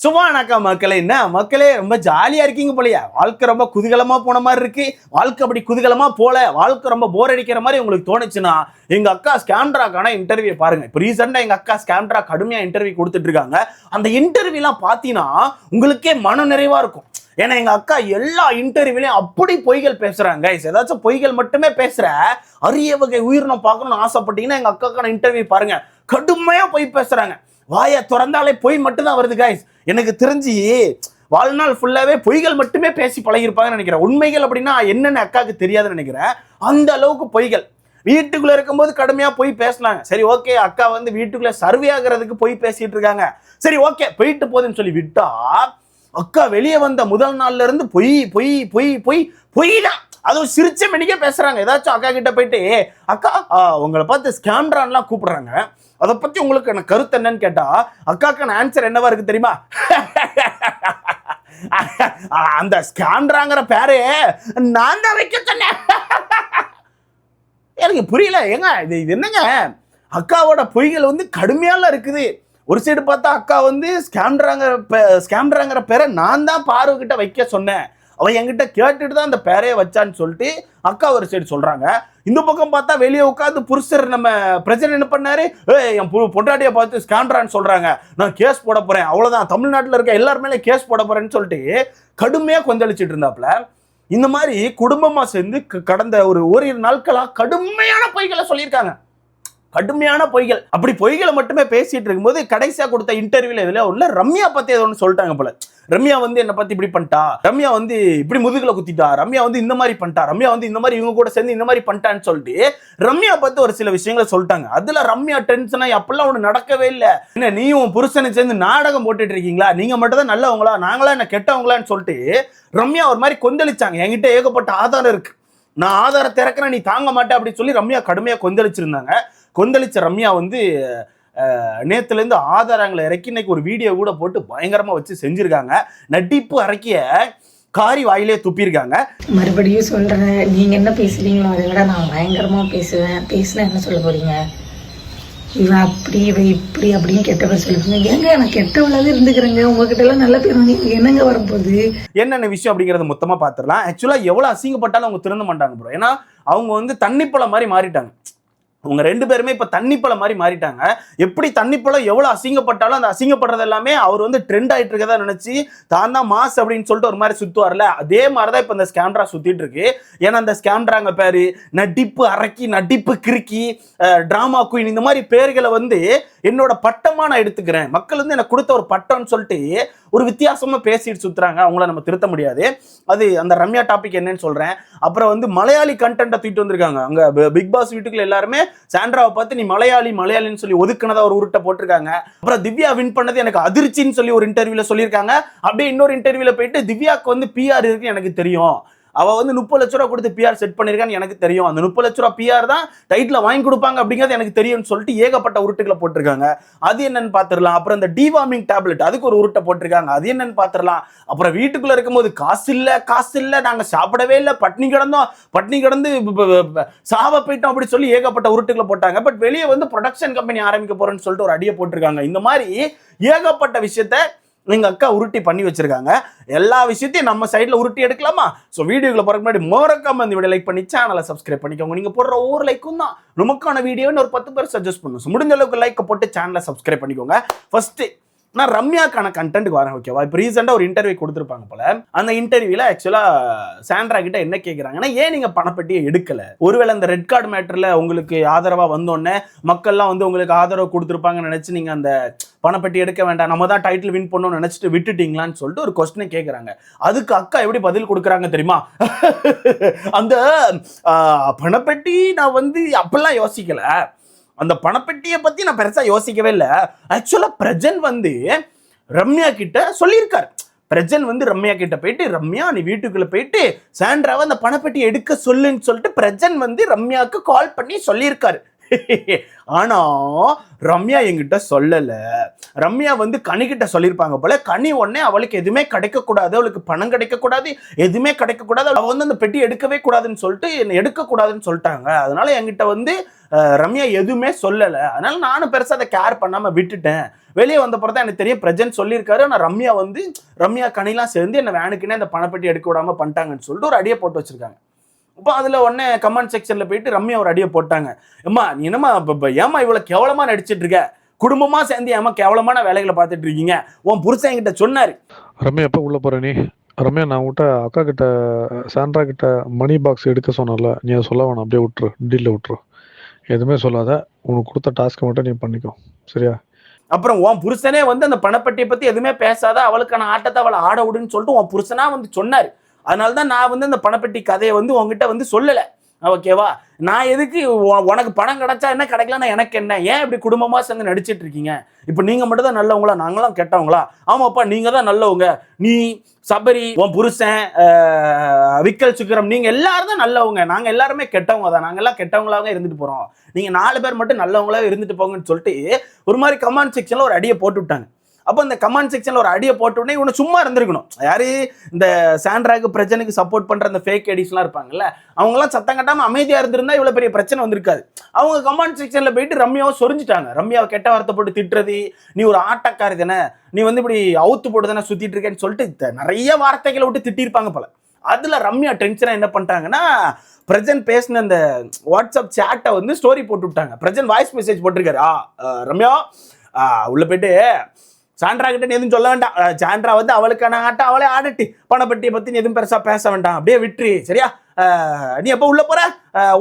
சும்மானாக்கா மக்களே, என்ன மக்களே ரொம்ப ஜாலியா இருக்கீங்க போலையா? வாழ்க்கை ரொம்ப குதூகலமா போன மாதிரி இருக்கு. வாழ்க்கை அப்படி குதூகலமா போல, வாழ்க்கை ரொம்ப போர் அடிக்கிற மாதிரி உங்களுக்கு தோணுச்சுன்னா எங்க அக்கா ஸ்கேம்ட்ராக்கான இன்டர்வியூ பாருங்க. இப்போ ரீசெண்டா எங்க அக்கா ஸ்கேம்ட்ரா கடுமையா இன்டர்வியூ கொடுத்துட்டு இருக்காங்க. அந்த இன்டர்வியூலாம் பார்த்தீங்கன்னா உங்களுக்கே மன நிறைவா இருக்கும். ஏன்னா எங்க அக்கா எல்லா இன்டர்வியூலையும் அப்படி பொய்கள் பேசுறாங்க. ஏதாச்சும் பொய்கள் மட்டுமே பேசுற அரிய வகை உயிரினம் பார்க்கணும்னு ஆசைப்பட்டீங்கன்னா எங்க அக்காக்கான இன்டர்வியூ பாருங்க. கடுமையா பொய் பேசுறாங்க. வாயை திறந்தாலே பொய் மட்டும்தான் வருது கைஸ். எனக்கு தெரிஞ்சு வாழ்நாள் ஃபுல்லாவே பொய்கள் மட்டுமே பேசி பழகிருப்பாங்கன்னு நினைக்கிறேன். உண்மைகள் அப்படின்னா என்னென்ன அக்காவுக்கு தெரியாதுன்னு நினைக்கிறேன். அந்த அளவுக்கு பொய்கள். வீட்டுக்குள்ள இருக்கும்போது கடுமையா பொய் பேசினாங்க. சரி ஓகே, அக்கா வந்து வீட்டுக்குள்ள சர்வே ஆகிறதுக்கு பொய் பேசிட்டு இருக்காங்க. சரி ஓகே, போயிட்டு போகுதுன்னு சொல்லி விட்டா அக்கா வெளியே வந்த முதல் நாள்ல இருந்து பொய் பொய் பொய் பொய் பொய் தான். அதுவும் சிரிச்ச மணிக்கே பேசுறாங்க. ஏதாச்சும் அக்கா கிட்ட போயிட்டு, அக்கா உங்களை பார்த்து ஸ்கேம்ட்ரான்லாம் கூப்பிடுறாங்க, அதை பத்தி உங்களுக்கு எனக்கு கருத்து என்னன்னு கேட்டா அக்காக்கான ஆன்சர் என்னவா இருக்கு தெரியுமா? அந்த ஸ்கேம்ட்ராங்கிற பேரு நான் தான் வைக்க சொன்னேன். எனக்கு புரியல. ஏங்க இது என்னங்க? அக்காவோட பொய்கள் வந்து கடுமையால இருக்குது. ஒரு சைடு பார்த்தா அக்கா வந்து ஸ்கேம்ட்ராங்கிற பேரை நான் தான் பார்வை கிட்ட வைக்க சொன்னேன், அவன் என்கிட்ட கேட்டுட்டு தான் அந்த பேரையை வச்சான்னு சொல்லிட்டு அக்கா ஒரு சைடு சொல்றாங்க. இந்த பக்கம் பார்த்தா வெளியே உட்காந்து புருஷர் நம்ம பிரசிடென்ட் என்ன பண்ணாரு, என் பொண்டாட்டியை பார்த்து ஸ்கேம்ட்ரான்னு சொல்றாங்க, நான் கேஸ் போட போறேன், அவ்வளவுதான், தமிழ்நாட்டில் இருக்க எல்லாருமே கேஸ் போட போறேன்னு சொல்லிட்டு கடுமையா கொந்தளிச்சிட்டு இருந்தாப்புல. இந்த மாதிரி குடும்பமா சேர்ந்து கடந்த ஓரிரு நாட்களா கடுமையான பொய்களை சொல்லியிருக்காங்க. கடுமையான பொய்கள். அப்படி பொய்களை மட்டுமே பேசிட்டு இருக்கும்போது கடைசியா கொடுத்த இன்டர்வியூல இதுல உள்ள ரம்யா பத்தி ஏதோ ஒன்று சொல்லிட்டாங்க போல. ரம்யா வந்து என்ன பத்தி இப்படி பண்ணிட்டா, ரம்யா வந்து இப்படி முதுகுல குத்திட்டா, ரம்யா வந்து இந்த மாதிரி பண்ணிட்டா, ரம்யா வந்து இந்த மாதிரி இவங்க கூட சேர்ந்து இந்த மாதிரி பண்ணிட்டான்னு சொல்லிட்டு ரம்யா பத்தி ஒரு சில விஷயங்களை சொல்லிட்டாங்க. அதுல ரம்யா டென்ஷனா அப்பெல்லாம் ஒண்ணு நடக்கவே இல்லை, என்ன நீயும் புருஷனை சேர்ந்து நாடகம் போட்டுட்டு இருக்கீங்களா, நீங்க மட்டும் தான் நல்லவங்களா, நாங்களா என்ன கெட்டவங்களான்னு சொல்லிட்டு ரம்யா ஒரு மாதிரி கொந்தளிச்சாங்க. என்கிட்ட ஏகப்பட்ட ஆதாரம் இருக்கு, நான் ஆதாரம் திறக்கிறேன், நீ தாங்க மாட்டேன் அப்படின்னு சொல்லி ரம்யா கடுமையா கொந்தளிச்சிருந்தாங்க. கொந்தளிச்ச ரம்யா வந்து நேத்துலேருந்து ஆதாரங்களை இறக்கி இன்னைக்கு ஒரு வீடியோ கூட போட்டு பயங்கரமா வச்சு செஞ்சிருக்காங்க. நடிப்பு அரைக்கிய காரி வாயிலே துப்பியிருக்காங்க. மறுபடியும் சொல்றேன், நீங்க என்ன பேசுறீங்களோ அதை விட நான் பயங்கரமா பேசுவேன். பேசுனா என்ன சொல்ல போறீங்க, இவன் அப்படி இவன் இப்படி அப்படின்னு கெட்ட பேர் சொல்லுங்க. ஏங்க நான் கெட்டவளாவே இருந்துக்கிறேங்க, உங்ககிட்ட எல்லாம் நல்ல பேர் வந்து என்னங்க வரப்போகுது? என்னென்ன விஷயம் அப்படிங்கறத மொத்தமா பாத்துடலாம். ஆக்சுவலா எவ்வளவு அசிங்கப்பட்டாலும் அவங்க திருந்த மாட்டாங்க ப்ரோ. ஏன்னா அவங்க வந்து தண்ணிப்பழம் மாதிரி மாறிட்டாங்க. அவங்க ரெண்டு பேருமே இப்ப தண்ணிப்பழம் மாதிரி மாறிட்டாங்க. எப்படி தண்ணிப்பழம் எவ்வளவு அசிங்கப்பட்டாலும் அந்த அசிங்கப்படுறது எல்லாமே அவர் வந்து ட்ரெண்ட் ஆயிட்டு இருக்கதா நினைச்சு தான் தான் மாஸ் அப்படின்னு சொல்லிட்டு ஒரு மாதிரி சுத்துவார்ல, அதே மாதிரிதான் இப்ப இந்த ஸ்கேம்ட்ரா சுத்திட்டு இருக்கு. ஏன்னா அந்த ஸ்கேம்ட்ராங்க பேரு நடிப்பு அரக்கி, நடிப்பு கிறுக்கி, டிராமா குயின், இந்த மாதிரி பேர்களை வந்து என்னோட பட்டமா நான் எடுத்துக்கிறேன், மக்கள் வந்து எனக்கு கொடுத்த ஒரு பட்டம்னு சொல்லிட்டு ஒரு வித்தியாசமா பேசிட்டு சுத்துறாங்க. அவங்கள நம்ம திருத்த முடியாது. அது அந்த ரம்யா டாபிக் என்னன்னு சொல்றேன். அப்புறம் வந்து மலையாளி கண்டென்ட்டை தூக்கிட்டு வந்திருக்காங்க. அங்க பிக் பாஸ் வீட்டுக்குள்ள எல்லாருமே சாண்ட்ராவை பார்த்து நீ மலையாளின்னு சொல்லி ஒதுக்குனதா ஒரு உருட்டை போட்டிருக்காங்க. அப்புறம் திவ்யா வின் பண்ணது எனக்கு அதிர்ச்சின்னு சொல்லி ஒரு இன்டர்வியூல சொல்லியிருக்காங்க. அப்படியே இன்னொரு இன்டர்வியூல போயிட்டு திவ்யாவுக்கு வந்து பிஆர் இருக்கு எனக்கு தெரியும், அவ வந்து 30 லட்ச ரூபா கொடுத்து பிஆர் செட் பண்ணிருக்கான்னு எனக்கு தெரியும், அந்த 30 லட்ச ரூபா பிஆர் தான் டைட்டில் வாங்கி கொடுப்பாங்க அப்படிங்கிறது எனக்கு தெரியும்னு சொல்லிட்டு ஏகப்பட்ட உருட்டுகளை போட்டிருக்காங்க. அது என்னன்னு பாத்துடலாம். அப்புறம் இந்த டிவார்மிங் டேப்லெட் அதுக்கு ஒரு உருட்டை போட்டிருக்காங்க, அது என்னன்னு பாத்துடலாம். அப்புறம் வீட்டுக்குள்ள இருக்கும்போது காசு இல்ல நாங்க சாப்பிடவே இல்லை, பட்னி கிடந்து சாவ போயிட்டோம் அப்படி சொல்லி ஏகப்பட்ட உருட்டுகளை போட்டாங்க. பட் வெளியே வந்து ப்ரொடக்ஷன் கம்பெனி ஆரம்பிக்க போறேன்னு சொல்லிட்டு ஒரு அடியை போட்டிருக்காங்க. இந்த மாதிரி ஏகப்பட்ட விஷயத்த எங்க அக்கா உருட்டி பண்ணி வச்சிருக்காங்க. எல்லா விஷயத்தையும் நம்ம சைட்ல உருட்டி எடுக்கலாமா? ஸோ வீடியோக்குள்ள போறதுக்கு முன்னாடி மறக்காம இந்த வீடியோ லைக் பண்ணி சேனலை சப்ஸ்கிரைப் பண்ணிக்கோங்க. நீங்க போடுற ஒவ்வொரு லைக்கும் தான் நமக்கான வீடியோன்னு ஒரு 10 பேர் சஜஸ்ட் பண்ணும். ஸோ முடிஞ்ச அளவுக்கு லைக் போட்டு சேனலை சப்ஸ்கிரைப் பண்ணிக்கோங்க. ஃபர்ஸ்ட் நான் ரம்யாக்கான கண்டென்ட்டுக்கு வரேன், ஓகேவா? இப்போ ரீசெண்டாக ஒரு இன்டர்வியூ கொடுத்துருப்பாங்க போல. அந்த இன்டர்வியூல ஆக்சுவலாக சாண்ட்ரா கிட்ட என்ன கேட்குறாங்கன்னா, ஏன் நீங்கள் பணப்பட்டியை எடுக்கலை? ஒருவேளை இந்த ரெட் கார்டு மேட்டரில் உங்களுக்கு ஆதரவாக வந்தோடனே மக்கள்லாம் வந்து உங்களுக்கு ஆதரவு கொடுத்துருப்பாங்கன்னு நினச்சி நீங்கள் அந்த பணப்பட்டி எடுக்க வேண்டாம், நம்ம தான் டைட்டில் வின் பண்ணணும்னு நினச்சிட்டு விட்டுட்டீங்களான்னு சொல்லிட்டு ஒரு கொஸ்டினை கேட்குறாங்க. அதுக்கு அக்கா எப்படி பதில் கொடுக்குறாங்க தெரியுமா? அந்த பணப்பட்டி நான் வந்து அப்பெல்லாம் யோசிக்கலை, அந்த பணப்பெட்டியை பத்தி நான் பெருசா யோசிக்கவே இல்லை. ஆக்சுவலா பிரஜன் வந்து ரம்யா கிட்ட சொல்லியிருக்காரு. பிரஜன் வந்து ரம்யா கிட்ட போயிட்டு, ரம்யா நீ வீட்டுக்குள்ள போயிட்டு சாண்ட்ராவை அந்த பணப்பெட்டியை எடுக்க சொல்லுன்னு சொல்லிட்டு பிரஜன் வந்து ரம்யாவுக்கு கால் பண்ணி சொல்லியிருக்காரு. ஆனா ரம்யா என்கிட்ட சொல்லல. ரம்யா வந்து கனி கிட்ட சொல்லியிருப்பாங்க போல. கனி உடனே அவளுக்கு எதுவுமே கிடைக்க கூடாது, அவளுக்கு பணம் கிடைக்க கூடாது, எதுவுமே கிடைக்க கூடாது, அவ வந்து அந்த பெட்டி எடுக்கவே கூடாதுன்னு சொல்லிட்டு என்ன எடுக்க கூடாதுன்னு சொல்லிட்டாங்க. அதனால என்கிட்ட வந்து ரம்யா எதுவுமே சொல்லலை. அதனால நானும் பெருசாக அதை கேர் பண்ணாமல் வெளியே வந்தப்பறம் தான் எனக்கு தெரியும் பிரஜன் சொல்லியிருக்காரு. ஆனால் ரம்யா கனிலாம் சேர்ந்து என்ன வேனுக்குன்னே அந்த பணப்பெட்டி எடுக்க விடாம பண்ணிட்டாங்கன்னு சொல்லிட்டு ஒரு அடியை போட்டு வச்சிருக்காங்க. இப்போ அதில் உடனே கமெண்ட் செக்ஷனில் போயிட்டு ரம்யா ஒரு அடியை போட்டாங்க. ஏம்மா நீ என்னம்மா ஏமா இவ்வளோ கேவலமாக நடிச்சிட்டு இருக்க, குடும்பமா சேர்ந்து ஏமா கேவலமான வேலைகளை பார்த்துட்டு இருக்கீங்க, உன் புருஷன் என்கிட்ட சொன்னாரு. ரம்யா எப்போ உள்ள போற நீ? ரம்யா, நான் உன்கிட்ட அக்கா கிட்ட சாண்ட்ரா கிட்ட மணி பாக்ஸ் எடுக்க சொன்னல, நீ அதை சொல்ல வேணாம், அப்படியே விட்டுரு, டீல்ல விட்டுரு, எதுவுமே சொல்லாத, உனக்கு கொடுத்த டாஸ்க்கை மட்டும் நீ பண்ணிக்கோ, சரியா? அப்புறம் உன் புருஷனே வந்து அந்த பணப்பட்டியை பத்தி எதுவுமே பேசாத, அவளுக்கான ஆட்டத்தை அவளை ஆட விடுன்னு சொல்லிட்டு உன் புருஷனா வந்து சொன்னாரு. அதனாலதான் நான் வந்து அந்த பணப்பட்டி கதையை வந்து உங்ககிட்ட வந்து சொல்லல. ஓகேவா? நான் எதுக்கு உனக்கு பணம் கிடைச்சா என்ன கிடைக்கலன்னா எனக்கு என்ன, ஏன் இப்படி குடும்பமா சேர்ந்து நடிச்சிட்டு இருக்கீங்க? இப்ப நீங்க மட்டும் தான் நல்லவங்களா, நாங்களாம் கெட்டவங்களா? ஆமாப்பா நீங்க தான் நல்லவங்க, நீ சபரி உன் புருஷன் விக்கல் சுக்கரம் நீங்க எல்லாரும் தான் நல்லவங்க, நாங்க எல்லாருமே கெட்டவங்க தான், நாங்க எல்லாம் கெட்டவங்களாக இருந்துட்டு போறோம், நீங்க 4 பேர் மட்டும் நல்லவங்களாக இருந்துட்டு போங்கன்னு சொல்லிட்டு ஒரு மாதிரி கமெண்ட் செக்ஷன்ல ஒரு அடியை போட்டு விட்டாங்க. அப்போ இந்த கமெண்ட் செக்ஷன்ல ஒரு அடியை போட்ட உடனே இவனை சும்மா இருந்திருக்கணும். யாரு இந்த சாண்ட்ராக்கு பிரச்சனைக்கு சப்போர்ட் பண்ற அந்த ஃபேக் ஐடிஸ்லாம் இருப்பாங்கல்ல, அவங்கலாம் சத்தம் கட்டாம அமைதியா இருந்திருந்தா இவ்வளவு பெரிய பிரச்சனை வந்திருக்காது. அவங்க கமெண்ட் செக்ஷன்ல போயிட்டு ரம்யாவை சொரிஞ்சிட்டாங்க. ரம்யாவை கெட்ட வார்த்தை போட்டு திட்டுறது, நீ ஒரு ஆட்டக்காரி தானே, நீ வந்து இப்படி அவுத்து போட்டு தானே சுத்திட்டு இருக்கேன்னு சொல்லிட்டு நிறைய வார்த்தைகளை விட்டு திட்டிருப்பாங்க போல. அதுல ரம்யா டென்ஷனா என்ன பண்ணிட்டாங்கன்னா, பிரஜன் பேசின அந்த வாட்ஸ்அப் சேட்டை வந்து ஸ்டோரி போட்டு விட்டாங்க. பிரஜன் வாய்ஸ் மெசேஜ் போட்டிருக்காரு. ரம்யா உள்ள போயிட்டு சாண்ட்ரா கிட்ட நீ எதுவும் சொல்ல வேண்டாம், சாண்ட்ரா வந்து அவளுக்கான ஆட்டம் அவளே ஆடட்டி, பணப்பட்டியை பத்தி நீ எதுவும் பெருசா பேச வேண்டாம், அப்படியே விட்டுரு, சரியா? நீ எப்போ உள்ள போற,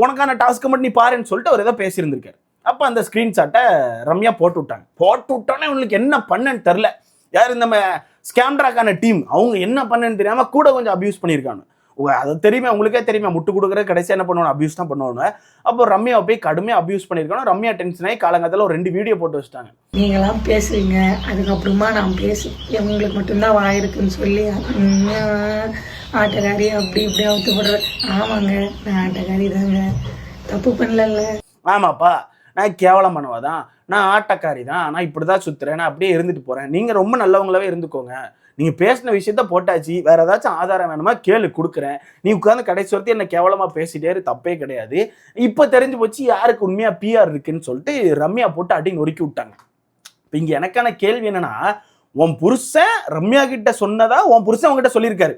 உனக்கான டாஸ்க்கு மட்டும் நீ பாருன்னு சொல்லிட்டு அவர் ஏதோ பேசியிருந்திருக்காரு. அப்போ அந்த ஸ்கிரீன்ஷாட்டை ரம்யா போட்டு விட்டோன்னே உங்களுக்கு என்ன பண்ணன்னு தெரில. யார் இந்த ஸ்கேம்ட்ராக்கான டீம், அவங்க என்ன பண்ணன்னு தெரியாம கூட கொஞ்சம் அபியூஸ் பண்ணியிருக்காங்க. அது தெரியுமே, உங்களுக்கே தெரியுமே, முட்டு கொடுக்குற கடைசியாக என்ன பண்ணுவாங்க, அபியூஸ் தான் பண்ணுவாங்க. அப்போ ரம்யாவை போய் கடுமையாக அபியூஸ் பண்ணியிருக்காங்க. ரம்யா டென்ஷன் ஆகி காலங்காலத்தில் ஒரு 2 வீடியோ போட்டு வச்சுட்டாங்க. நீங்களாம் பேசுவீங்க, அதுக்கப்புறமா நான் உங்களுக்கு மட்டும்தான் வாயிருக்குன்னு சொல்லி ஆட்டக்காரி அப்படி இப்படி அவுத்து போடுறேன். ஆமாங்க, நான் ஆட்டக்காரி தாங்க, தப்பு பண்ணல. ஆமாப்பா, நான் கேவலம் பண்ணுவாதான், நான் ஆட்டக்காரி தான், நான் இப்படி தான் சுற்றுறேன், நான் அப்படியே இருந்துட்டு போகிறேன், நீங்கள் ரொம்ப நல்லவங்களாவே இருந்துக்கோங்க, நீங்கள் பேசின விஷயத்த போட்டாச்சு, வேற ஏதாச்சும் ஆதாரம் வேணுமா கேளு கொடுக்குறேன், நீ உட்காந்து கடைசி வரைக்கும் என்ன கேவலமாக பேசிட்டே தப்பே கிடையாது, இப்போ தெரிஞ்சு போச்சு யாருக்கு உண்மையாக பிஆர் இருக்குன்னு சொல்லிட்டு ரம்யா போட்டு அடி நொறுக்கி விட்டாங்க. இப்போ இங்கே எனக்கான கேள்வி என்னன்னா, உன் புருஷன் ரம்யா கிட்ட சொன்னதா உன் புருஷன் உங்ககிட்ட சொல்லியிருக்காரு,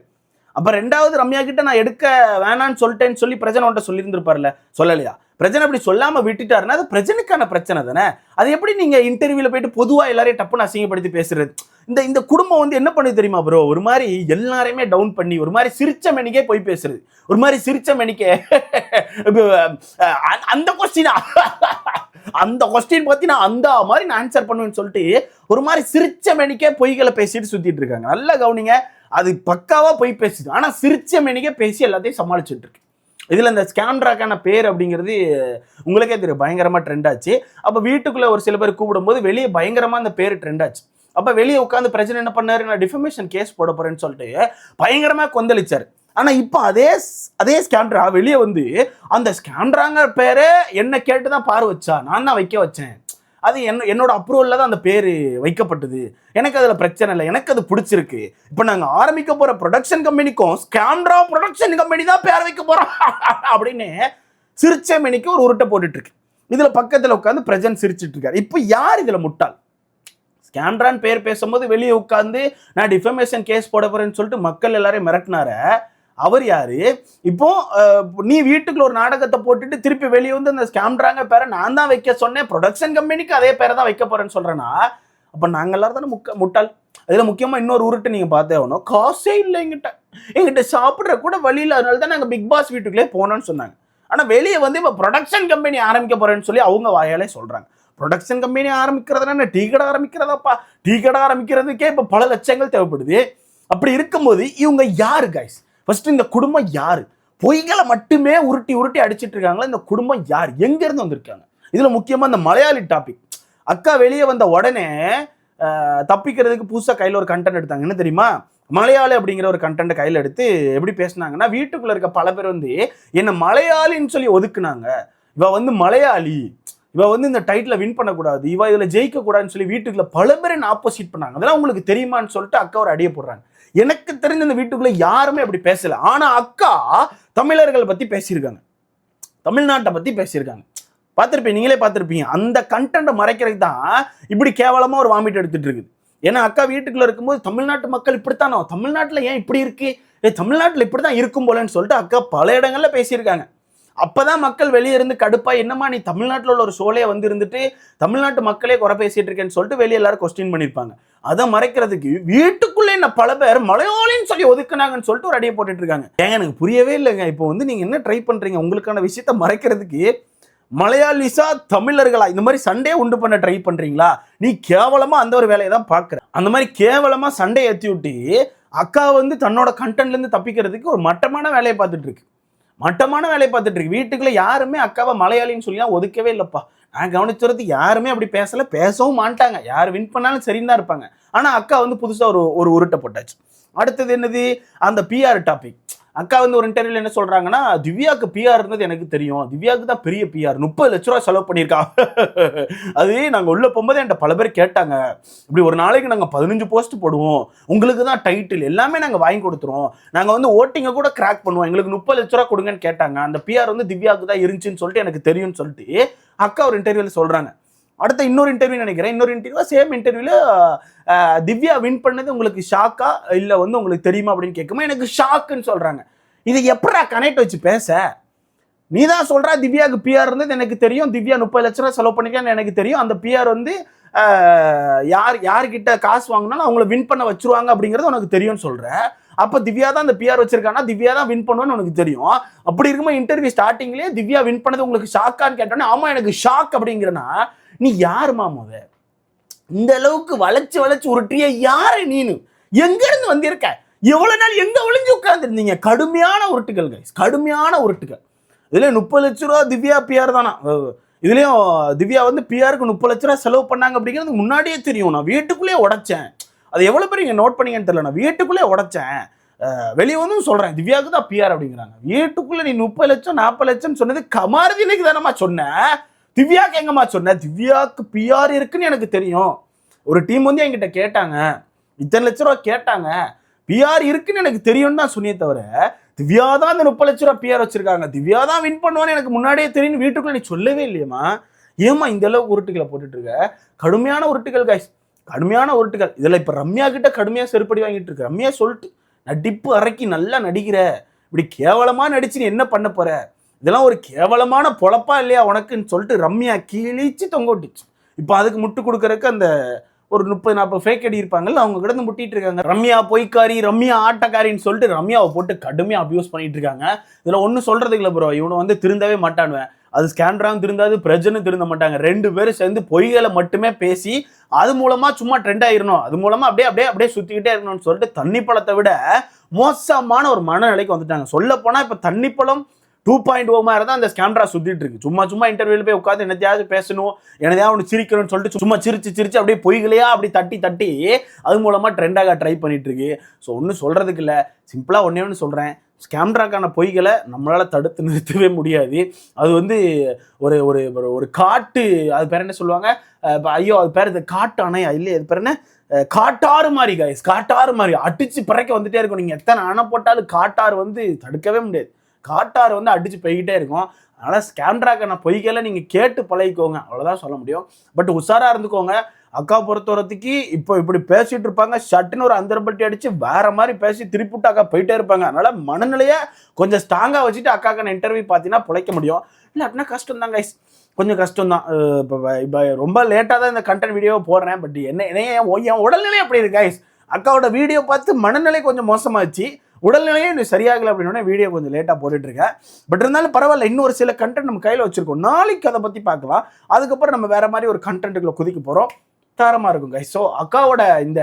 அப்போ 2வது ரம்யா கிட்ட நான் எடுக்க வேணான்னு சொல்லிட்டேன்னு சொல்லி பிரஜன் உன்ட்ட சொல்லியிருந்திருப்பார்ல, சொல்லலையா? பிரஜன் அப்படி சொல்லாம விட்டுட்டாருன்னா அது பிரஜனுக்கான பிரச்சனை தானே. அது எப்படி நீங்க இன்டர்வியூல போயிட்டு பொதுவாக எல்லாரையும் டப்புன்னு அசிங்கப்படுத்தி பேசுறது? இந்த குடும்பம் வந்து என்ன பண்ணி தெரியுமா ப்ரோ, ஒரு மாதிரி எல்லாரையுமே டவுன் பண்ணி ஒரு மாதிரி சிரிச்ச மெனிக்கே போய் பேசுறது, ஒரு மாதிரி சிரிச்ச மெனிக்கே அந்த கொஸ்டின் பத்தி நான் அந்த மாதிரி நான் ஆன்சர் பண்ணுவேன்னு சொல்லிட்டு ஒரு மாதிரி சிரிச்ச மெனிக்கே பொய்களை பேசிட்டு சுத்திட்டு இருக்காங்க. நல்லா கவனிங்க, அது பக்காவா போய் பேசுது, ஆனா சிரிச்ச மெனிக்கே பேசி எல்லாத்தையும் சமாளிச்சுட்டு இருக்கு. இதுல இந்த ஸ்கேம்ட்ராக்கான பேர் அப்படிங்கிறது உங்களுக்கே தெரியும், பயங்கரமா ட்ரெண்ட் ஆச்சு. அப்ப வீட்டுக்குள்ள ஒரு சில பேர் கூப்பிடும்போது வெளியே பயங்கரமா அந்த பேர் ட்ரெண்ட் ஆச்சு. அப்ப வெளியே உட்காந்து பிரச்சனை என்ன பண்ணாரு, நான் டிஃபமேஷன் கேஸ் போட போறேன்னு சொல்லிட்டு பயங்கரமா கொந்தளிச்சாரு. ஆனா இப்ப அதே ஸ்கேம்ட்ரா வெளியே வந்து அந்த ஸ்கேம்ட்ராங்க பேரை என்ன கேட்டுதான் பாரு வச்சா, நான் தான் வைக்க வச்சேன், அது என்னோட அப்ரூவல்ல தான் அந்த பேரு வைக்கப்பட்டது, எனக்கு அதுல பிரச்சனை இல்லை, எனக்கு அது பிடிச்சிருக்கு, இப்ப நாங்க ஆரம்பிக்க போற ப்ரொடக்ஷன் கம்பெனிக்கும் ஸ்கேம்ட்ரா ப்ரொடக்ஷன் கம்பெனி தான் பேர் வைக்க போறோம் அப்படின்னு சிரிச்ச மெனிக்கு ஒரு உருட்டை போட்டுட்டு இருக்கு. இதுல பக்கத்துல உட்காந்து பிரஜன் சிரிச்சிட்டு இருக்காரு. இப்ப யார் இதுல முட்டாள்? ஸ்கேம்ட்ரான் பேர் பேசும்போது வெளியே உட்காந்து நான் டிஃபமேஷன் கேஸ் போட போறேன்னு சொல்லிட்டு மக்கள் எல்லாரையும் மிரட்டினார அவர் யாரு? இப்போ நீ வீட்டுக்குள்ள ஒரு நாடகத்தை போட்டுட்டு திருப்பி வெளியே வந்து அந்த ஸ்கேம்ட்ராங்க பேரை நான் தான் வைக்க சொன்னேன், ப்ரொடக்ஷன் கம்பெனிக்கு அதே பேரை தான் வைக்க போறேன்னு சொல்றேன்னா அப்ப நாங்க எல்லாரும் தானே முட்டாள். அதுல முக்கியமா இன்னொரு உருட்டு நீங்க பார்த்தே ஆகணும், காசே இல்லை எங்கிட்ட சாப்பிட்ற கூட வழியில், அதனால தான் நாங்க பிக் பாஸ் வீட்டுக்குள்ளே போனோம்னு சொன்னாங்க. ஆனா வெளியே வந்து இப்போ ப்ரொடக்ஷன் கம்பெனி ஆரம்பிக்க போறேன்னு சொல்லி அவங்க வாயாலே சொல்றாங்க. ப்ரொடக்ஷன் கம்பெனி ஆரம்பிக்கிறதுனா டீ கடை ஆரம்பிக்கிறதாப்பா, டீ கடை ஆரம்பிக்கிறதுக்கே இப்போ பல லட்சங்கள் தேவைப்படுது. அப்படி இருக்கும்போது இவங்க யாரு கைஸ்? ஃபர்ஸ்ட் இந்த குடும்பம் யாரு? பொய்களை மட்டுமே உருட்டி அடிச்சிட்டு இருக்காங்களா இந்த குடும்பம் யார்? எங்க இருந்து வந்திருக்காங்க? இதுல முக்கியமா இந்த மலையாளி டாபிக். அக்கா வெளியே வந்த உடனே தப்பிக்கிறதுக்கு புதுசா கையில ஒரு கண்டென்ட் எடுத்தாங்க. என்ன தெரியுமா? மலையாளி அப்படிங்கிற ஒரு கண்டென்ட் கையில எடுத்து எப்படி பேசினாங்கன்னா, வீட்டுக்குள்ள இருக்க பல பேர் வந்து என்ன மலையாளின்னு சொல்லி ஒதுக்குனாங்க, இவ வந்து மலையாளி, இவ வந்து இந்த டைட்டில் வின் பண்ணக்கூடாது, இவ இதுல ஜெயிக்க கூடாதுன்னு சொல்லி வீட்டுக்குள்ள பல பேர் ஆப்போசிட் பண்ணாங்க. அதெல்லாம் உங்களுக்கு தெரியுமான்னு சொல்லிட்டு அக்கா ஒரு அடியை போடுறாங்க. எனக்கு தெரிஞ்ச இந்த வீட்டுக்குள்ள யாருமே அப்படி பேசல. ஆனா அக்கா தமிழர்களை பத்தி பேசியிருக்காங்க, தமிழ்நாட்டை பத்தி பேசியிருக்காங்க. பார்த்துருப்பீங்க, நீங்களே பார்த்துருப்பீங்க. அந்த கண்டென்ட்டை மறைக்கிறதுக்கு தான் இப்படி கேவலமாக ஒரு வாமிட் எடுத்துட்டு இருக்குது. ஏன்னா அக்கா வீட்டுக்குள்ள இருக்கும்போது தமிழ்நாட்டு மக்கள் இப்படித்தானோ, தமிழ்நாட்டில் ஏன் இப்படி இருக்கு, தமிழ்நாட்டில் இப்படி தான் இருக்கும் போலன்னு சொல்லிட்டு அக்கா பல இடங்கள்ல பேசியிருக்காங்க. அப்பதான் மக்கள் வெளியே இருந்து கடுப்பா, என்னமா நீ தமிழ்நாட்டில் உள்ள ஒரு ஷோலே வந்து இருந்துட்டு தமிழ்நாட்டு மக்களே குறை பேசிட்டு இருக்கேன்னு சொல்லிட்டு வெளியே எல்லாரும் கொஸ்டின் பண்ணியிருப்பாங்க. அதை மறைக்கிறதுக்கு வீட்டுக்குள்ளே என்ன பல பேர் மலையாளின்னு சொல்லி ஒதுக்குனாங்கன்னு சொல்லிட்டு ஒரு அடியை போட்டுட்டு இருக்காங்க. ஏங்க எனக்கு புரியவே இல்லைங்க. இப்போ வந்து நீங்க என்ன ட்ரை பண்றீங்க, உங்களுக்கான விஷயத்த மறைக்கிறதுக்கு மலையாளிஸா தமிழர்களா இந்த மாதிரி சண்டையை உண்டு பண்ண ட்ரை பண்றீங்களா? நீ கேவலமா அந்த ஒரு வேலையை தான் பாக்குற. அந்த மாதிரி கேவலமா சண்டையை ஏற்றி விட்டு அக்கா வந்து தன்னோட கண்டென்ட்ல இருந்து தப்பிக்கிறதுக்கு ஒரு மட்டமான வேலையை பார்த்துட்டு இருக்கு. வீட்டுக்குள்ள யாருமே அக்காவை மலையாளின்னு சொல்லி ஒதுக்கவே இல்லப்பா. நான் கவனிச்சுறது யாருமே அப்படி பேசல, பேசவும் மாட்டாங்க. யார் வின் பண்ணாலும் சரின்னு தான் இருப்பாங்க. ஆனா அக்கா வந்து புதுசா ஒரு உருட்டை போட்டாச்சு. அடுத்தது என்னது, அந்த பிஆர் டாபிக். அக்கா வந்து ஒரு இன்டர்வியூல என்ன சொல்றாங்கன்னா, திவ்யாவுக்கு பிஆர் இருந்தது எனக்கு தெரியும், திவ்யாவுக்கு தான் பெரிய பிஆர், 30 லட்ச ரூபா செலவு பண்ணியிருக்கா. அது நாங்கள் உள்ள போகும்போது என்கிட்ட பல பேர் கேட்டாங்க, இப்படி ஒரு நாளைக்கு நாங்கள் 15 போஸ்ட் போடுவோம், உங்களுக்கு தான் டைட்டில் எல்லாமே நாங்கள் வாங்கி கொடுத்துருவோம், நாங்கள் வந்து ஓட்டிங்கை கூட கிராக் பண்ணுவோம், எங்களுக்கு 30 லட்ச ரூபா கொடுங்கன்னு கேட்டாங்க, அந்த பிஆர் வந்து திவ்யாவுக்கு தான் இருந்துச்சுன்னு சொல்லிட்டு எனக்கு தெரியும்னு சொல்லிட்டு அக்கா ஒரு இன்டர்வியூல சொல்றாங்க. அடுத்த இன்னொரு இன்டர்வியூ நினைக்கிறேன், இன்னொரு இன்டர்வியூ சேம் இன்டர்வியூல திவ்யா வின் பண்ணது உங்களுக்கு ஷாக்கா இல்ல வந்து உங்களுக்கு தெரியுமா அப்படின்னு கேட்கும்போது எனக்கு ஷாக்குன்னு சொல்றாங்க. இது எப்படா கனெக்ட் வச்சு பேச? நீ தான் சொல்ற திவ்யாவுக்கு பிஆர் இருந்தது எனக்கு தெரியும், திவ்யா 30 லட்ச ரூபா செலவு பண்ணிக்கலான்னு எனக்கு தெரியும், அந்த பிஆர் வந்து யார்கிட்ட காசு வாங்கினாலும் அவங்கள வின் பண்ண வச்சிருவாங்க அப்படிங்கிறது உனக்கு தெரியும்னு சொல்ற. அப்ப திவ்யா தான் அந்த பிஆர் வச்சிருக்கானா, திவ்யா தான் வின் பண்ணுவேன்னு உனக்கு தெரியும். அப்படி இருக்கும்போது இன்டர்வியூ ஸ்டார்டிங்லேயே திவ்யா வின் பண்ணது உங்களுக்கு ஷாக்கான்னு கேட்டோன்னே ஆமா எனக்கு ஷாக் அப்படிங்கிறனா நீ யாருமா முத? இந்த அளவுக்கு வளைச்சு உருட்டிய யாரு நீனு? எங்க இருந்து வந்திருக்க? எவ்வளவு நாள் எங்க ஒளிஞ்சு உட்கார்ந்துருந்தீங்க? கடுமையான உருட்டுகள் கைஸ், கடுமையான உருட்டுகள். இதுல 30 லட்ச ரூபா திவ்யா பிஆர் தானா? இதுலயும் திவ்யா வந்து பிஆருக்கு 30 லட்ச ரூபா செலவு பண்ணாங்க அப்படிங்கிறது முன்னாடியே தெரியும். நான் வீட்டுக்குள்ளேயே உடைச்சேன். அது எவ்வளவு பேர் இங்க நோட் பண்ணீங்கன்னு தெரியல. நான் வீட்டுக்குள்ளே உடைச்சேன். வெளியே வந்து சொல்றேன் திவ்யாவுக்கு தான் பிஆர் அப்படிங்கிறாங்க. வீட்டுக்குள்ள நீ 30 லட்சம் 40 லட்சம் சொன்னது கமாரதினுக்கு தானமா சொன்ன, திவ்யாவுக்கு எங்கம்மா சொன்ன? திவ்யாவுக்கு பிஆர் இருக்குன்னு எனக்கு தெரியும். ஒரு டீம் வந்து என்கிட்ட கேட்டாங்க, இத்தனை லட்ச ரூபா கேட்டாங்க, பிஆர் இருக்குன்னு எனக்கு தெரியும்னு தான் சொன்னியே தவிர திவ்யா தான் அந்த 30 லட்ச ரூபா பிஆர் வச்சிருக்காங்க, திவ்யா தான் வின் பண்ணுவான்னு எனக்கு முன்னாடியே தெரியும் வீட்டுக்குள்ள நீ சொல்லவே இல்லையம்மா. ஏமா இந்த அளவுக்கு உருட்டுகளை போட்டுட்டு இருக்க? கடுமையான உருட்டுகள் கைஸ், கடுமையான உருட்டுகள். இதுல இப்ப ரம்யா கிட்ட கடுமையா செருப்படி வாங்கிட்டு இருக்கு. ரம்யா சொல்லிட்டு நடிப்பு அரைக்கி நல்லா நடிக்கிற, இப்படி கேவலமா நடிச்சு நீ என்ன பண்ண போற? இதெல்லாம் ஒரு கேவலமான பொழப்பா இல்லையா உனக்குன்னு சொல்லிட்டு ரம்யா கீழிச்சு தொங்க விட்டுச்சு. இப்போ அதுக்கு முட்டு கொடுக்கறதுக்கு அந்த ஒரு 30-40 ஃபேக் அடி இருப்பாங்கல்ல, அவங்க கிடந்து முட்டிட்டு இருக்காங்க. ரம்யா பொய்க்காரி, ரம்யா ஆட்டக்காரின்னு சொல்லிட்டு ரம்யாவை போட்டு கடுமையா அபியூஸ் பண்ணிட்டு இருக்காங்க. இதுல ஒன்றும் சொல்றதுக்கு இல்லை ப்ரோ, இவனை வந்து திருந்தவே மாட்டானுவேன். அது ஸ்கேண்டராவும் திருந்தாது, பிரஜனும் திருந்த மாட்டாங்க. 2 பேரும் சேர்ந்து பொய்களை மட்டுமே பேசி அது மூலமா சும்மா ட்ரெண்ட் ஆயிரணும், அது மூலமா அப்படியே சுத்திக்கிட்டே இருக்கணும்னு சொல்லிட்டு தண்ணிப்பழத்தை விட மோசமான ஒரு மனநிலைக்கு வந்துட்டாங்க. சொல்ல போனா இப்ப தண்ணிப்பழம் 2.0 மாதிரி தான் அந்த ஸ்கேண்டரா சுத்திட்டு இருக்கு. சும்மா இன்டர்வியூல போய் உட்காந்து என்னத்தையாவது பேசணும், என்னதையாவது ஒன்று சிரிக்கணும்னு சொல்லிட்டு சும்மா சிரிச்சு அப்படியே பொய்களையா அப்படி தட்டி அது மூலமா ட்ரெண்டாக ட்ரை பண்ணிட்டு இருக்கு. ஸோ ஒன்றும் சொல்றதுக்கு இல்லை, சிம்பிளா ஒன்று சொல்றேன், ஸ்கேம்ட்ராக்கான பொய்களை நம்மளால தடுத்து நிறுத்தவே முடியாது. அது வந்து ஒரு ஒரு ஒரு காட்டு, அது பேர் என்ன சொல்லுவாங்க, ஐயோ அது பேர் காட்டு அணையா இல்லையே, அது பேர் என்ன, காட்டாறு மாதிரி கைஸ், காட்டாறு மாதிரி அடிச்சு பிறக்க வந்துட்டே இருக்கும். நீங்க எத்தனை அணை போட்டாலும் காட்டாறு வந்து தடுக்கவே முடியாது. காட்டாறு வந்து அடிச்சு போய்கிட்டே இருக்கும். அதனால ஸ்கேம்ட்ராக்கான பொய்களை நீங்க கேட்டு பழகிக்கோங்க, அவ்வளவுதான் சொல்ல முடியும். பட் உஷாரா இருந்துக்கோங்க. அக்கா பொறுத்தவரத்துக்கு இப்போ இப்படி பேசிட்டு இருப்பாங்க, சட்டுன்னு ஒரு அந்தரப்பட்டி அடிச்சு வேற மாதிரி பேசி திருப்பிட்டு அக்கா போயிட்டே இருப்பாங்க. அதனால மனநிலையை கொஞ்சம் ஸ்ட்ராங்கா வச்சுட்டு அக்காக்கான இன்டர்வியூ பார்த்தீங்கன்னா பிழைக்க முடியும். இல்லை அப்படின்னா கஷ்டம் தான் கைஸ், கொஞ்சம் கஷ்டம் தான். இப்போ ரொம்ப லேட்டாக தான் இந்த கண்டென்ட் வீடியோ போடுறேன். பட் என் உடல்நிலை அப்படி இருக்கு கைஸ். அக்காவோட வீடியோ பார்த்து மனநிலை கொஞ்சம் மோசமாச்சு, உடல்நிலையே இன்னும் சரியாகலை அப்படின்னா வீடியோ கொஞ்சம் லேட்டாக போட்டுட்டு இருக்கேன். பட் இருந்தாலும் பரவாயில்ல, இன்னொரு சில கண்டென்ட் நம்ம கையில் வச்சிருக்கோம். நாளைக்கு அதை பற்றி பார்க்கலாம். அதுக்கப்புறம் நம்ம வேற மாதிரி ஒரு கண்டென்ட்டுக்குள்ள குதிக்க போகிறோம், தரமாக இருக்கும் கைஸ். ஸோ அக்காவோட இந்த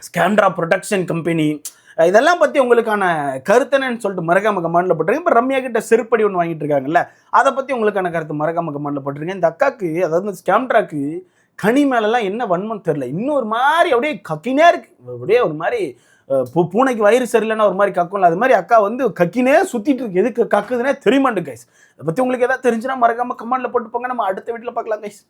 ஸ்கேம்ட்ரா ப்ரொடக்ஷன் கம்பெனி இதெல்லாம் பற்றி உங்களுக்கான கருத்துன்னு சொல்லிட்டு மறக்காம கமெண்ட்ல போட்டுருங்க. இப்போ ரம்யா கிட்ட செருப்படி ஒன்று வாங்கிட்டு இருக்காங்கல்ல, அதை பற்றி உங்களுக்கான கருத்து மறக்காம கமெண்ட்ல போட்டுருங்க. இந்த அக்காவுக்கு, அதாவது இந்த ஸ்கேம்ட்ராக்கு கனி மேலெல்லாம் என்ன வன்மம் தெரியல, இன்னொரு மாதிரி அப்படியே கக்கினே இருக்கு, அப்படியே ஒரு மாதிரி பூனைக்கு வயிறு சரியில்லைன்னா ஒரு மாதிரி கக்கும்ல, அது மாதிரி அக்கா வந்து கக்கினே சுத்திட்டு இருக்கு. எதுக்கு கக்குதுன்னே தெரியமாண்டு கைஸ். அதை பற்றி உங்களுக்கு எதாவது தெரிஞ்சுன்னா மறக்காம கமெண்ட்ல போட்டு போங்க. நம்ம அடுத்த வீட்டில் பார்க்கலாம் கைஸ்.